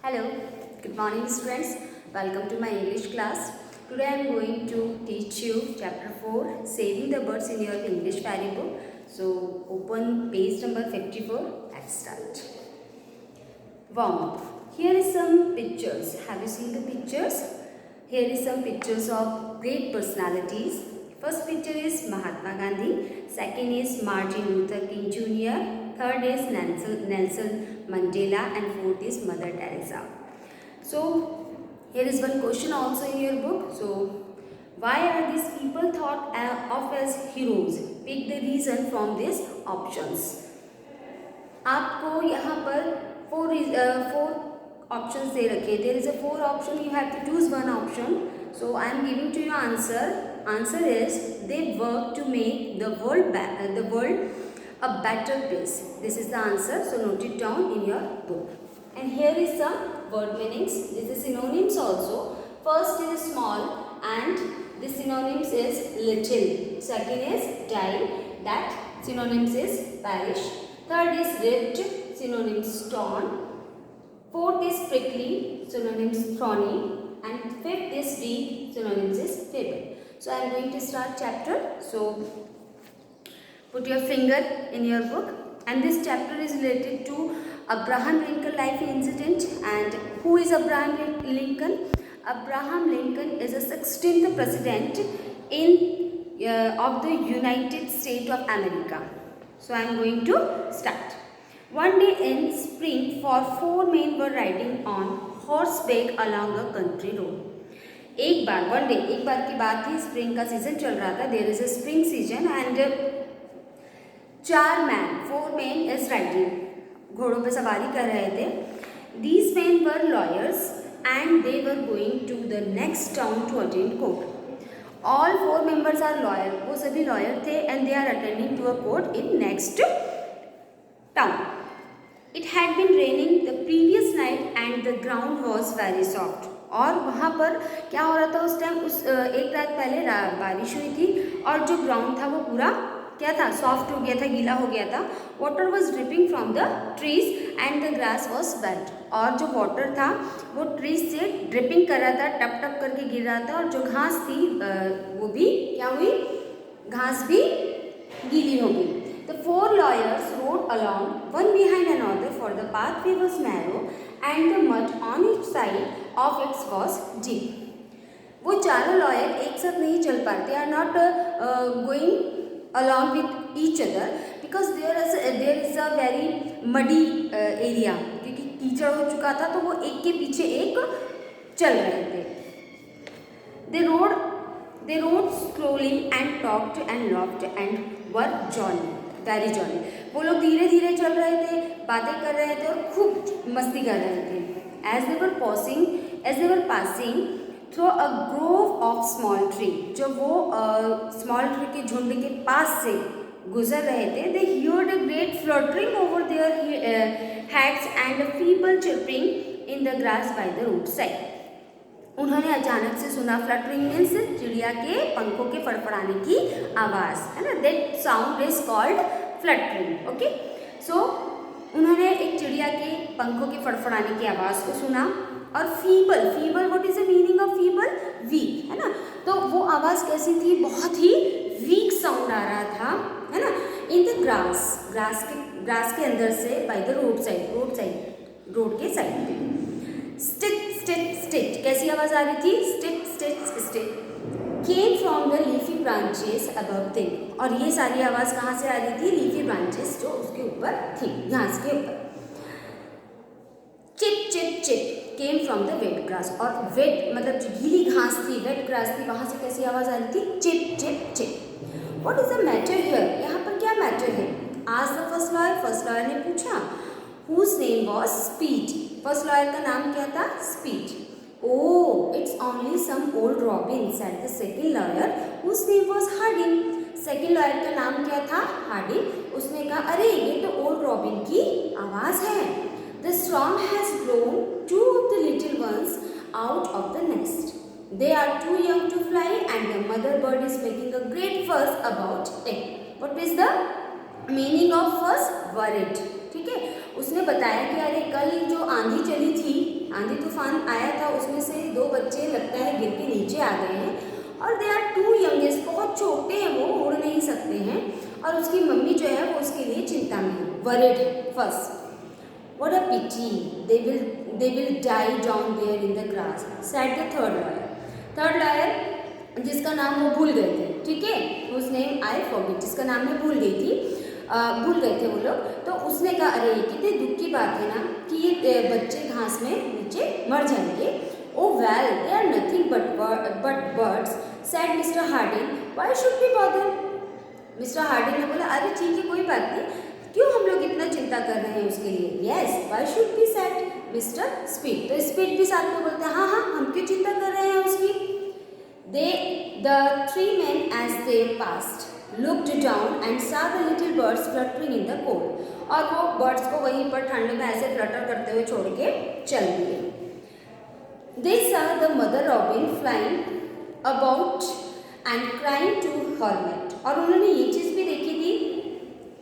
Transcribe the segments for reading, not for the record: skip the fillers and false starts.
Hello, good morning students. Welcome to my English class. Today I am going to teach you chapter 4, Saving the Birds in Your English Fairy Book. So open page number 54. Let's start. Warm up. Here is some pictures. Have you seen the pictures? Here is some pictures of great personalities. First picture is Mahatma Gandhi. Second is Martin Luther King Jr. Third is Nelson Mandela, and fourth is Mother Teresa. So here is one question also in your book. So why are these people thought of as heroes? Pick the reason from these options. आपको यहाँ पर four options दे रखे. There is a 4 option. You have to choose one option. So I am giving to you answer. Answer is they work to make the world a better place. This is the answer. So note it down in your book. And here is some word meanings. This is synonyms also. First is small, and the synonyms is little. Second is die. That synonyms is perish. Third is ribbed. Synonyms torn. Fourth is prickly. Synonyms thorny. And fifth is weak. Synonyms is feeble. So I am going to start chapter. So put your finger in your book, and this chapter is related to Abraham Lincoln life incident. And who is Abraham Lincoln? Abraham Lincoln is the 16th president of the United States of America. So I am going to start. One day in spring, 4 men were riding on horseback along a country road. एक बार की बात थी, spring का season चल रहा था. There is a spring season and 4 men is riding, घोड़ों पे सवारी कर रहे थे. These men were lawyers and they were going to the next town to attend court. All 4 members are lawyer, वो सभी लॉयर थे and they are attending to a court in next town. It had been raining the previous night and the ground was very soft. और वहाँ पर क्या हो रहा था उस टाइम, एक रात पहले बारिश हुई थी और जो ग्राउंड था वो पूरा क्या था, सॉफ्ट हो गया था, गीला हो गया था. Water was dripping from the trees and the grass was wet. और जो वाटर था वो ट्रीज से ड्रिपिंग कर रहा था, टप टप करके गिर रहा था. और जो घास थी वो भी क्या हुई, घास भी गीली हो गई. The 4 lawyers rode along, one behind another, for the pathway was narrow and the mud on each side of it was deep. वो चारों लॉयर एक साथ नहीं चल पाते, are not going along with each other because there is a very muddy area, क्योंकि कीचड़ हो चुका था तो वो एक के पीछे एक चल रहे थे. They rode slowly and talked and laughed and were jolly. Very jolly. वो लोग धीरे धीरे चल रहे थे, बातें कर रहे थे और खूब मस्ती कर रहे थे. As they were passing through a grove of small tree. जब वो स्मॉल ट्री के झुंड के पास से गुजर रहे थे, they heard a great fluttering over their heads and a feeble chirping in the grass by the roadside. उन्होंने अचानक से सुना, फ्लटरिंग मीन्स चिड़िया के पंखों के फड़फड़ाने की आवाज़, है ना. That sound is called fluttering. Okay, so उन्होंने एक चिड़िया के पंखों के फड़फड़ाने की आवाज़ को सुना. और feeble, what is the meaning of feeble, weak, है ना. तो वो आवाज़ कैसी थी, बहुत ही वीक साउंड आ रहा था, है ना. इन द ग्रास के अंदर से, बाय द रोड के साइड पे. स्टिट स्टिट स्टिट कैसी आवाज आ रही थी, स्टिट स्टिट स्टिट came from the leafy branches above thing. और ये सारी आवाज कहाँ से आ रही थी, लीफी ब्रांचेस जो उसके ऊपर थी, घास के ऊपर. Chip chip chip came from the wet grass. और वेट मतलब जो गीली घास थी, वेट ग्रास थी, वहां से कैसी आवाज आ रही थी, chip chip chip. What is the matter here, यहाँ पर क्या मैटर है, आज द फर्स्ट लॉयर ने पूछा. Whose name was Speed. First lawyer का नाम क्या था, Speed. Oh, it's only some old robin, said the second lawyer whose name was Harding. Second lawyer का नाम क्या था, हार्डिंग. उसने कहा, अरे ये तो ओल्ड रॉबिन की आवाज है. The storm has blown 2 of the little ones out of the nest. They are too young to fly and the mother bird is making a great fuss about it. What is the meaning of fuss, worried. ठीक है, उसने बताया कि अरे कल जो आंधी तूफान आया था उसमें से 2 बच्चे लगता है गिर के नीचे आ गए हैं और दे आर टू यंगेस्ट, बहुत छोटे हैं, वो उड़ नहीं सकते हैं और उसकी मम्मी जो है वो उसके लिए चिंता में है, वरीड है। First, what a pity, they will die down there in the grass, said the third lawyer. Third lawyer जिसका नाम वो भूल गए थे, ठीक है, whose name I forget, जिसका नाम मैं भूल गई थी, भूल गए थे वो लोग, तो उसने कहा अरे ये कितने दुख की बात है ना कि ये बच्चे घास में नीचे मर जाएंगे। Oh well, they are nothing but birds, said Mr. Hardin. Why should we bother? Mister Hardin ने बोला अरे ठीक है कोई बात नहीं, क्यों हम लोग इतना चिंता कर रहे हैं उसके लिए। Yes, why should we, said mister speed. तो स्पीड भी साथ में बोलते हैं हाँ हाँ हम क्यों चिंता कर रहे हैं उसकी। The 3 men as they passed looked down and saw the little birds fluttering in the cold. और वो बर्ड्स को वहीं पर ठंड में ऐसे फ्लटर करते हुए छोड़ के चल दिए। They saw the mother robin flying about and crying to her mate. और उन्होंने ये चीज़ भी देखी थी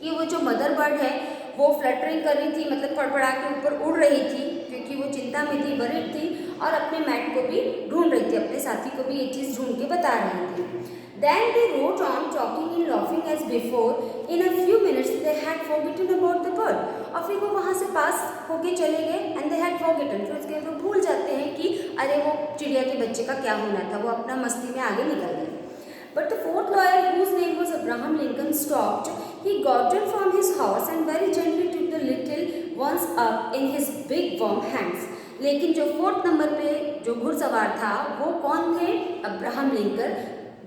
कि वो जो मदर बर्ड है वो फ्लटरिंग कर रही थी, मतलब फड़फड़ा के ऊपर उड़ रही थी क्योंकि वो चिंता में थी, वरीड थी और अपने मैट को भी ढूंढ रही थी, अपने साथी को भी ये चीज़ ढूंढ के बता रही थी। Then they rode on talking and laughing as before. In a few minutes they had forgotten about the bird. और फिर वो वहाँ से पास होके चले गए and they had forgotten. फिर उसके वो भूल जाते हैं कि अरे वो चिड़िया के बच्चे का क्या होना था, वो अपना मस्ती में आगे निकल गए। But the fourth lawyer, whose name was Abraham Lincoln, stopped. He got down from his horse and very gently took the little ones up in his big warm hands. लेकिन जो 4th नंबर पे जो घुड़सवार था वो कौन थे? Abraham Lincoln,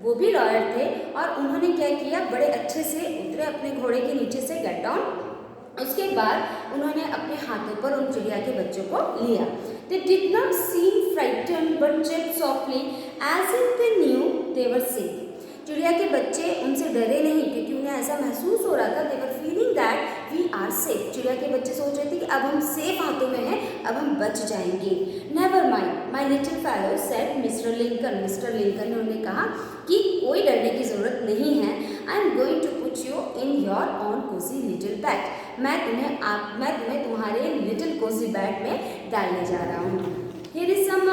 वो भी लॉयर थे और उन्होंने क्या किया, बड़े अच्छे से उतरे अपने घोड़े के नीचे से, गेट डाउन। उसके बाद उन्होंने अपने हाथों पर उन चिड़िया के बच्चों को लिया। They did not seem frightened but chirped softly as if they knew they were safe. चिड़िया के बच्चे उनसे डरे नहीं क्योंकि उन्हें ऐसा महसूस हो रहा था, they were feeling that we are safe. चिड़िया के बच्चे सोच रहे थे कि अब हम सेफ हाथों में हैं, अब हम बच जाएंगे। Never mind, my little fellow, said Mr. Lincoln. Mister Lincoln ने उन्हें कहा कि कोई डरने की ज़रूरत नहीं है। I am going to put you in your own cozy little bed. मैं तुम्हें तुम्हारे little cozy bed में डालने जा रहा हूँ। Here is some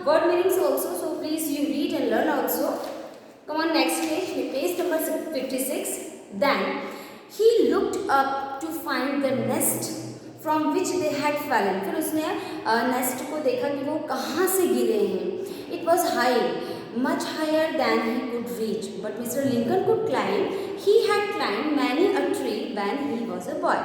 word meanings also, so please you read and learn also. Come on, next page number 56. Then he looked up to find the nest from which they had fallen. फिर उसने nest को देखा कि वो कहाँ से गिरे हैं। It was high, much higher than he could reach, but Mr. Lincoln could climb. He had climbed many a tree when he was a boy.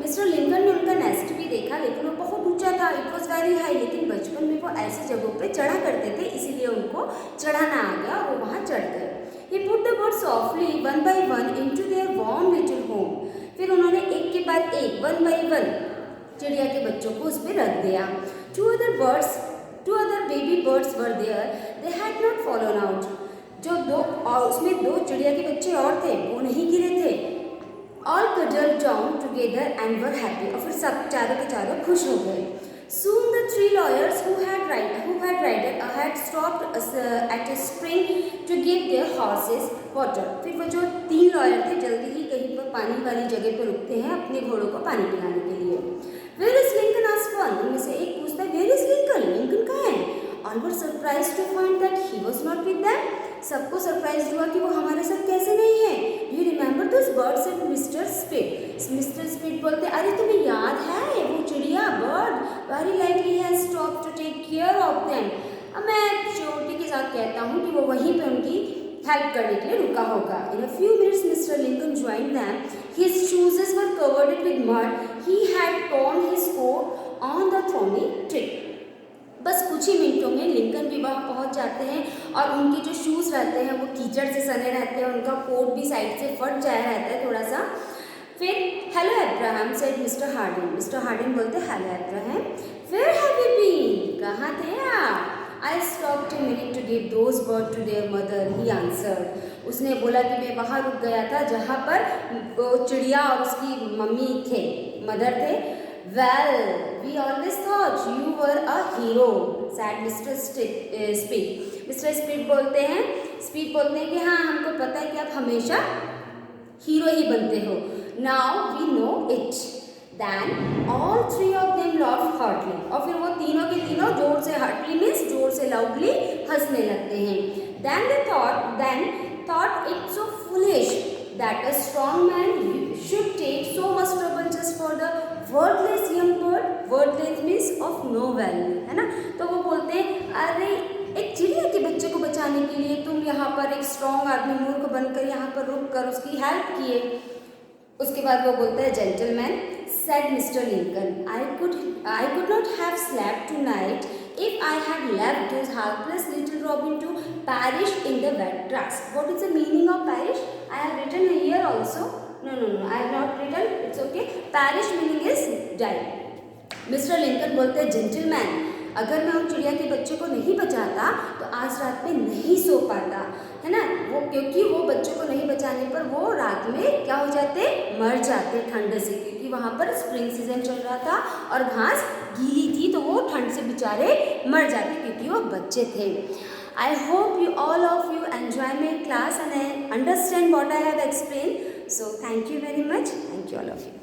Mister Lincoln ने उनका नेस्ट भी देखा लेकिन वो बहुत ऊंचा था, इट वॉज वेरी हाई, लेकिन बचपन में वो ऐसी जगहों पे चढ़ा करते थे इसीलिए उनको चढ़ाना आ गया, वो वहाँ चढ़ गए। He put the birds softly one by one into their warm little home. फिर उन्होंने एक के बाद एक, one by one, चिड़िया के बच्चों को उस पर रख दिया। Two other baby birds were there. They had not fallen out. जो उसमें 2 चिड़िया के बच्चे और थे, वो नहीं गिरे थे। All cuddled down together and were happy. और फिर सब चारों के चारों खुश हो गए। Soon the 3 lawyers who had stopped at a spring to give their horses water. फिर वो जो 3 लॉयर थे जल्दी ही कहीं पर पानी वाली जगह पर रुकते हैं अपने घोड़ों को पानी पिलाने के लिए। Where is Lincoln? asked one. उनमें से एक पूछता है Where is Lincoln? लिंकन कहाँ है? All were surprised to find that he was not with them. सबको सरप्राइज हुआ कि वो हमारे साथ कैसे नहीं है। You remember those birds? said Mr. Speed. Mister speed बोलते अरे तुम्हें याद है वो चिड़िया bird, very likely has stopped to take care of them. अब मैं श्योरिटी के साथ कहता हूँ कि वो वहीं पे उनकी हेल्प करने के लिए रुका होगा। In a few minutes Mr. Lincoln joined them. His shoes were covered with mud. He had torn his coat on the thorny tree. बस कुछ ही मिनटों में लिंकन भी वहाँ पहुँच जाते हैं और उनके जो शूज़ रहते हैं वो कीचड़ से सने रहते हैं, उनका कोट भी साइड से फट जाया रहता है थोड़ा सा। फिर hello Abraham said mister Hardin. Mister Hardin बोलते hello Abraham, where have you been? कहाँ थे आप? I stopped a minute to give those bird to their mother, he answered. उसने बोला कि मैं वहाँ रुक गया था जहाँ पर वो चिड़िया और उसकी मम्मी थे, मदर थे। Well, we always thought you were a hero, said Mr. Speed. Mr. Speed बोलते हैं कि हाँ हमको पता है कि आप हमेशा हीरो ही बनते हो। Now we know it. Then all 3 of them laughed heartily. और फिर वो तीनों के तीनों जोर से लाउडली हंसने लगते हैं. Then thought it so foolish that a strong man should take so much trouble just for the wordless young bird. Wordless means of no value, है ना. तो वो बोलते हैं अरे एक चिड़िया के बच्चे को बचाने के लिए तुम यहाँ पर एक स्ट्रॉन्ग आदमी मूर्ख बनकर यहाँ पर रुक कर उसकी हेल्प किए. उसके बाद वो बोलता है gentleman said Mr. Lincoln, I could not have slept tonight if I had left this helpless little robin to perish in the wet grass. What is the meaning of perish? I have written here also. No, I have not written. It's okay. Perish meaning is die. Mister Lincoln बोलते हैं gentleman, अगर मैं उन चिड़िया के बच्चे को नहीं बचाता तो आज रात में नहीं सो पाता, है ना. वो क्योंकि वो बच्चों को नहीं बचाने पर वो रात में क्या हो जाते, मर जाते ठंड से, क्योंकि वहाँ पर स्प्रिंग सीजन चल रहा था और घास गीली थी तो वो ठंड से बेचारे मर जाते क्योंकि वो बच्चे थे. I hope you all of you enjoy my class and I understand what I have explained. So thank you very much. Thank you all of you.